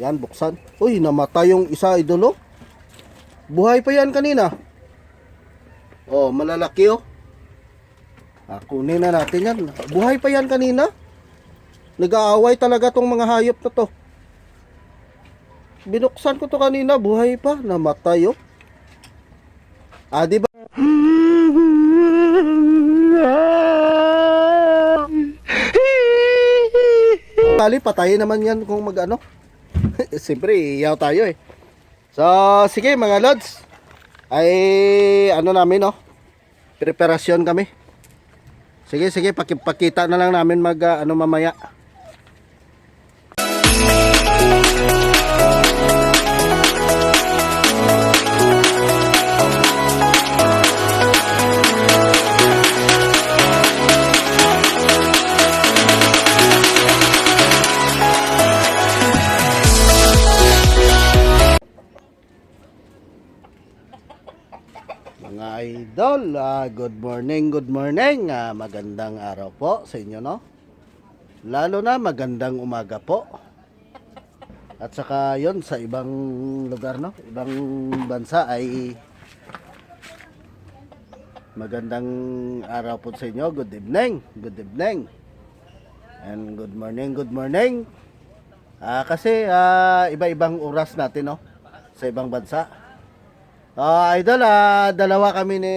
Yan, buksan. Uy, namatay yung isa, idol, oh. Buhay pa yan kanina. Oh, malalaki, oh. Kunin na natin yan. Buhay pa yan kanina. Nag-aaway talaga tong mga hayop na to. Binuksan ko to kanina, buhay pa. Namatay, oh. Di ba? Bali, patayin naman yan kung mag-ano. Siyempre, iyaw tayo eh. So, sige mga lods. Ay, ano namin, oh. Preparasyon kami. Sige, pakita na lang namin ano mamaya. Mga idol, good morning, magandang araw po sa inyo, no? Lalo na magandang umaga po. At saka yon sa ibang lugar, no? Ibang bansa ay magandang araw po sa inyo. Good evening. And good morning. Kasi iba-ibang oras natin, no? Sa ibang bansa. Idol, dalawa kami ni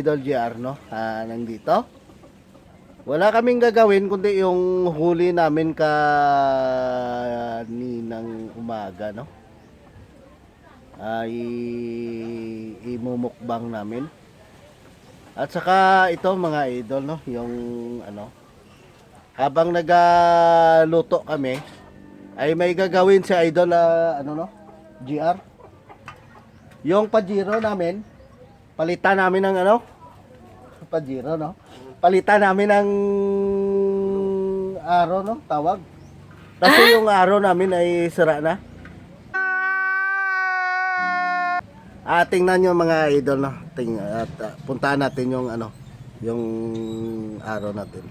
Idol GR, no? Nandito. Wala kaming gagawin kundi yung huli namin kaninang umaga, no? Imumukbang namin. At saka ito mga idol, no? Yung ano, habang nagaluto kami, ay may gagawin si Idol, ano, no? GR. Yung pajiro namin, palitan namin ng ano? Pajiro, no? Palitan namin ng aro, no? Tawag. Kasi yung aro namin ay sira na. Tingnan nyo mga idol, no? At puntahan natin yung ano, yung aro natin.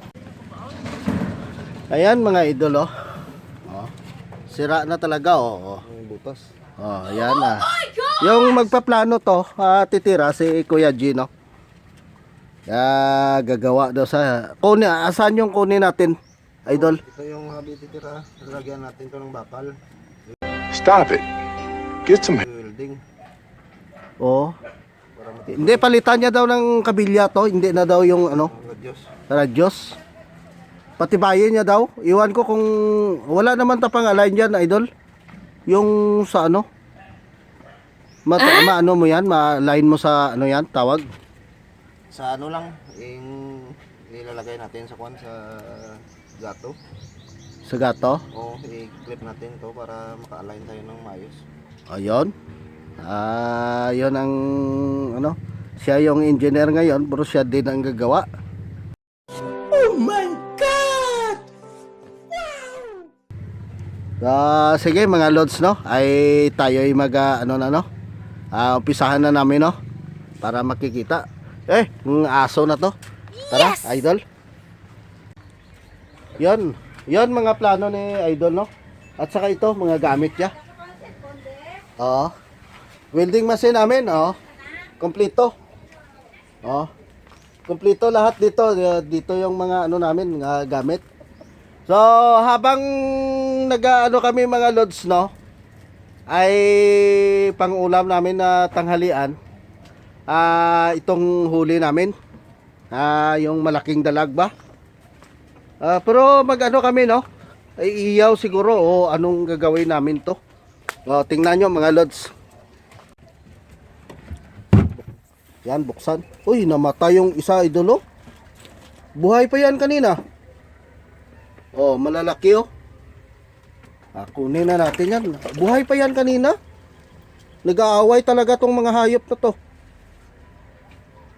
Ayan mga idol, oh. Sira na talaga, oh. Butas. Ayan na. Yung magpaplano to, titira si Kuya Gino. Gagawa daw sa kunin. Asan yung kunin natin, idol? Ito yung habi titira. Lalagyan natin to ng bakal. Stop it. Get some Welding. Hindi, palitan niya daw ng kabilya to. Hindi na daw yung ano, Radios. radyos. Patibayin niya daw. Iwan ko kung wala naman tapang-align dyan, idol. Yung sa ano, ano mo yan, ma-line mo sa ano yan, tawag? Sa ano lang, ilalagay natin sa kwan, sa gato. Sa gato. O, i-clip natin to para maka-align tayo ng maayos. Ayun. Yun ang ano, siya yung engineer ngayon, pero siya din ang gagawa. Oh my God! Wow! Sige mga lods, no, ay tayo ay ano na, no, umpisahan na namin, no, para makikita. Yung aso na to. Tara, yes! Idol. Yon mga plano ni Idol, no. At saka ito mga gamit niya. Welding machine namin, kompleto. Kompleto lahat dito. Dito yung mga ano namin, gamit. So, habang nag-ano kami mga lods, no, ay pang-ulam namin na tanghalian. Itong huli namin, yung malaking dalag ba. Pero mag-ano kami, no, ay iyaw siguro o anong gagawin namin to. Tingnan nyo mga lods. Yan, buksan. Uy, namatay yung isa, idol, oh. Buhay pa yan kanina. Malalaki, oh. Kunin na natin yan. Buhay pa yan kanina. Nag-aaway talaga tong mga hayop na to.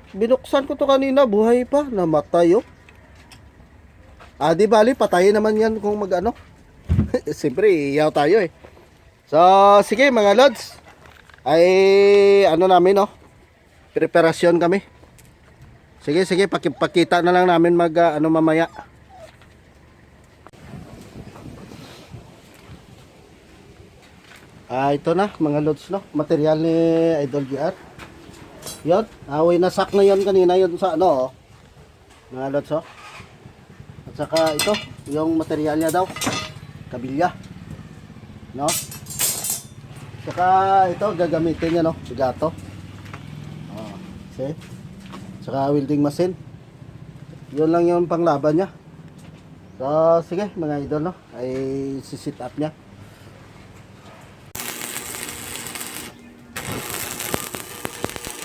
Binuksan ko to kanina, buhay pa. Namatay, oh. Di bali, patayin naman yan kung mag-ano. Siyempre, iyaw tayo eh. So, sige mga lods. Ay, ano namin, oh. Preparasyon kami. Sige, pakita na lang namin ano mamaya. Ito na mga lods, no? Material ni Idol GR. Yun, winasak na yan kanina yun sa ano, oh. Mga lods, oh. At saka ito, yung material niya daw, kabilya, no? Saka ito, gagamitin niya, no? Gato. See? Saka welding machine. Yun lang yung panglaban niya. So, sige mga idol, no? Ay sisit up niya.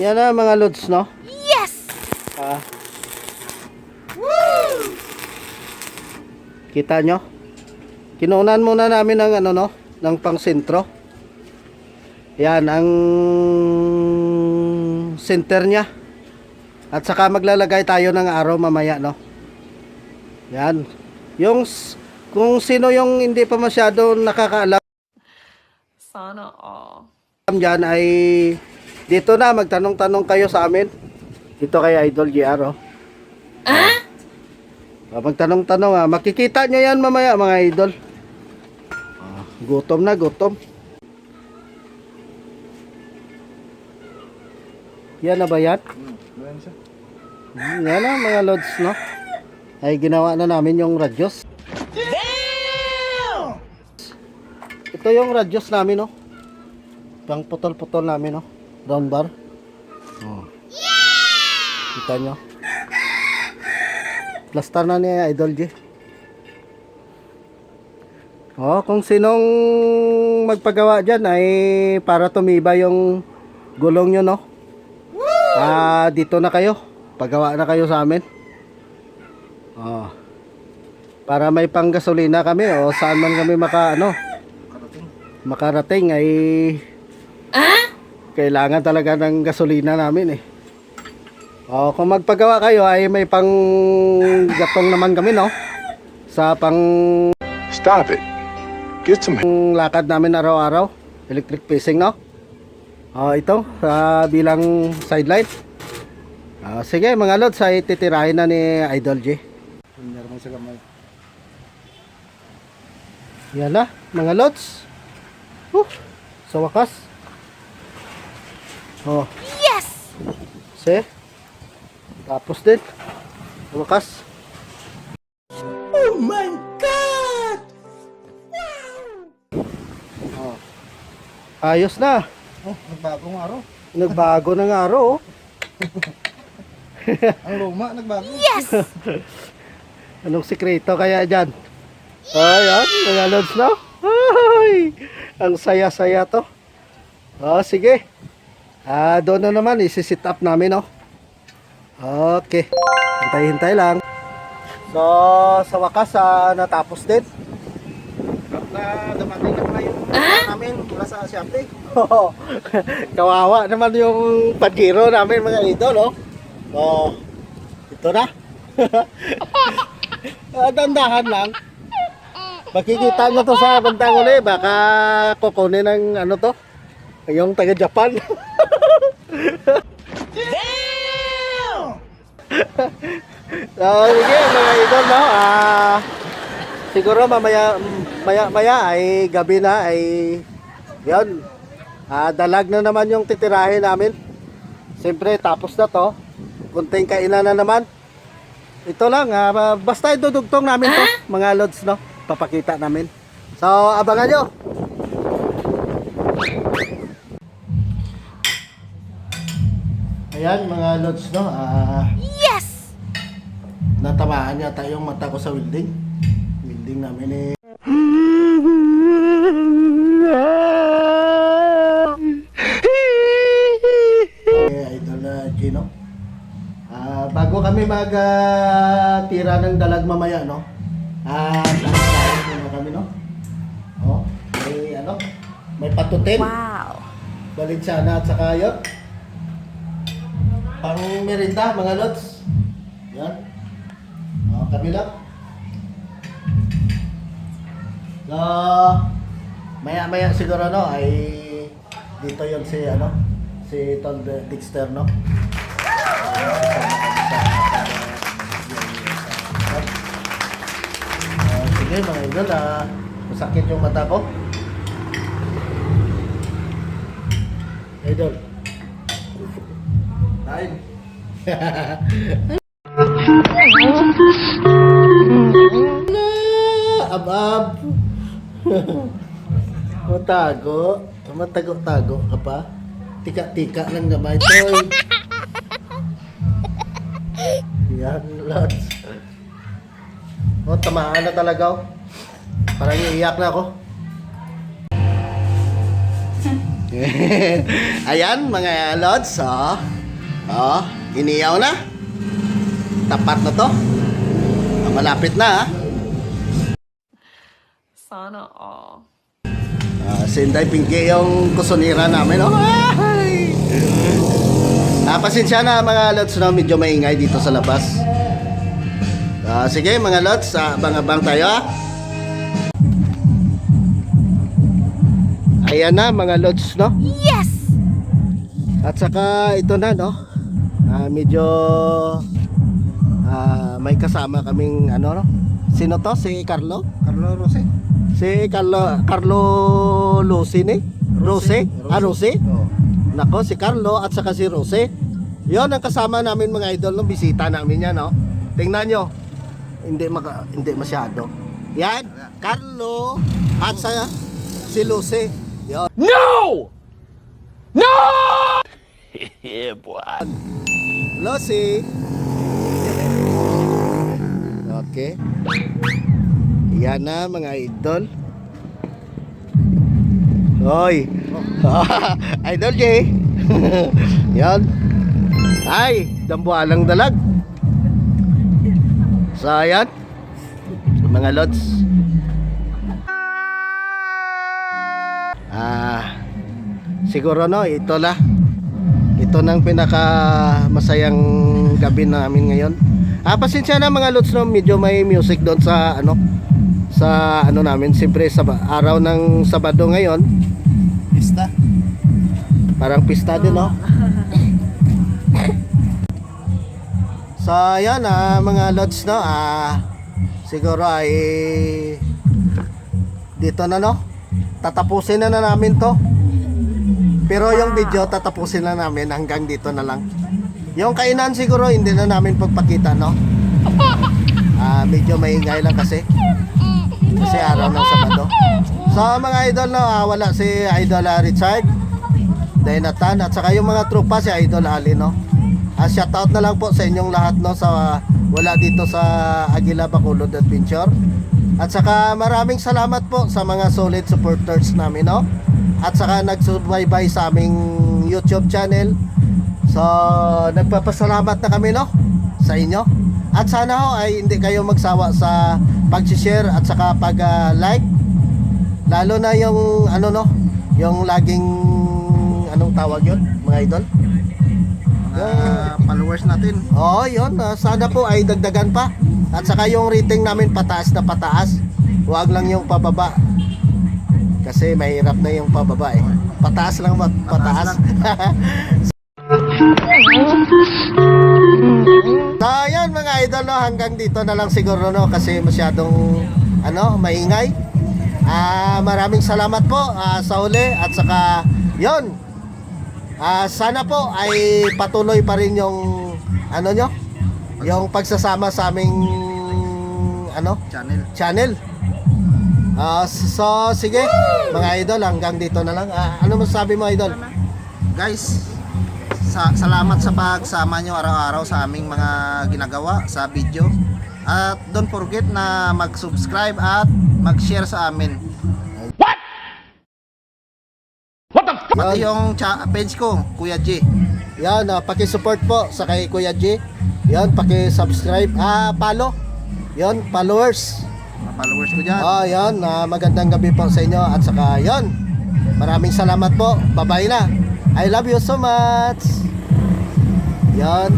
Yan na mga lods, no? Yes! Kita nyo? Kinunan muna namin ng ano, no? Ng pang sentro. Yan, ang center niya. At saka maglalagay tayo ng araw mamaya, no? Yan. Yung, kung sino yung hindi pa masyado nakakaalam Sana all. dyan ay dito na, magtanong-tanong kayo sa amin. Dito kay Idol GR, oh. Magtanong-tanong, makikita nyo yan mamaya mga idol. Gutom na, gutom. Yan na ba yan? Yan na mga lods, no? Ay ginawa na namin yung radyos. Ito yung radyos namin, no? Pang putol-putol namin, no? Round bar. Kita nyo? Plaster na ni Idol G. Kung sinong magpagawa dyan ay para tumiba yung gulong nyo, no? Dito na kayo. Pagawa na kayo sa amin. Para may panggasolina kami o saan man kami makarating ay kailangan talaga ng gasolina namin eh. Kung magpagawa kayo ay may pang gatong naman kami, no? Sa pang Stop it. Get some lakad namin araw-araw. Electric fishing, no? Ito bilang sideline. Sige mga lods, ay titirahin na ni Idol J. Yan na mga lods. Sa wakas. Yes! See? Tapos din. Sa wakas. Oh my God! Ayos na. Nagbagong araw. Nagbago ng araw, oh. Ang luma, nagbago. Yes! Anong sikreto kaya dyan? Ayan, mga lods, no? Ay, ang saya-saya to. Sige. Doon na naman, isi-sit up namin, no? Okay. Hintay-hintay lang. So, sa wakas, natapos din. Na dumating na pala yung namin mula sa Siapte. Kawawa naman yung Pajero namin, mga idol, oh. Ito na. Dandahan lang. Makikita nyo to sa bandang uli. Baka kukunin ng ano to, yung taga Japan. So, sige mga idol, no? Siguro maya ay gabi na ay yun. Dalag na naman yung titirahin namin. Siyempre tapos na to. Kunting kainan na naman. Ito lang, basta idudugtong namin to, mga lods, no? Papakita namin. So, abangan nyo. Ayan, mga lods, no? Yes! Natamaan yata yung mata ko sa welding. Welding namin eh. Idol Gino. Bago kami mag-tira ng dalag mamaya, no? Kain muna kami, no? May may patutin. Wow! Balinsyana at saka yun. Pang merinda, mga lods. Yan. Kabila. So, maya-maya siguro, no, ay dito yun si Tom Dexter, no? Sige mga idol, masakit yung mata ko. Idol. Kain. Abab. Matago. Matago-tago ka pa. Tika-tika lang naman ito. Yan, Lods. Oh, tamaan na talaga. Oh. Parang iiyak na ako. Ayan, mga Lods. Oh. Oh, iniyaw na. Tapat na to. Oh, malapit na, ha? Sana all. Sinday Pinky yung kusonira namin. Oh, ay! Pasensya na mga Lods, no? Medyo maingay dito sa labas. Sige mga Lods, abang-abang tayo, ha? Ayan na mga Lods, no? Yes! At saka ito na, no? Medyo may kasama kaming ano, no? Sino to? Si Carlo? Carlo Rose. Si Carlo Lucine? Rose? Rose? Oo. Nako, si Carlo at saka si Rose. Yon ang kasama namin mga idol, no? Bisita namin yan, no? Tingnan nyo. Hindi masyado. Yan, Carlo at saka si Lucy. Yon. No! No! Yeah, boy. Lucy. Okay. Yan na mga idol. Hoy. Idol J. Yan. Ay, dambualang dalag. So ayan, mga Lods. Siguro no, ito nang pinaka masayang gabi namin ngayon. Pasensya na mga Lods, no, medyo may music doon sa ano namin, siyempre sa araw ng Sabado ngayon. Pista. Parang pista din, no? So ayan, mga Lods, no, siguro ay dito na, no, tatapusin na namin to. Pero yung video tatapusin na namin hanggang dito na lang. Yung kainan siguro hindi na namin pagpakita, no? Medyo maingay lang kasi araw ng Sabado. So mga idol, no, wala si Idol Richard, Dainatan, at saka yung mga tropa si Idol Ali, no? Shoutout na lang po sa inyong lahat, no, sa wala dito sa Aguila Bacolod Adventure. At saka maraming salamat po sa mga solid supporters namin, no? At saka nagsubaybay sa aming YouTube channel. So nagpapasalamat na kami, no, sa inyo. At sana ho ay hindi kayo magsawa sa pag-share at saka pag-like. Lalo na yung ano, no, yung laging anong tawag yun, mga idol? Followers natin. Oo, yun. Sana po ay dagdagan pa. At saka yung rating namin pataas na pataas. Huwag lang yung pababa. Kasi mahirap na yung pababa, eh. Pataas lang, pataas. So ayan mga idol, no, hanggang dito na lang siguro, no, kasi masyadong maingay. Maraming salamat po sa uli, at saka yon, sana po ay patuloy pa rin yung nyo, yung pagsasama sa aming channel. So sige mga idol, hanggang dito na lang. Ano masasabi mo, idol? Guys, salamat sa pagsama nyo araw-araw sa aming mga ginagawa sa video. At don't forget na mag-subscribe at mag-share sa amin. Pati yung page ko, Kuya G. Yan, paki-support po sa kay Kuya G. Yan, paki-subscribe. Follow. Yan, followers. Mga followers ko dyan. Yan, magandang gabi po sa inyo. At saka yan, maraming salamat po. Bye-bye na. I love you so much. Yan.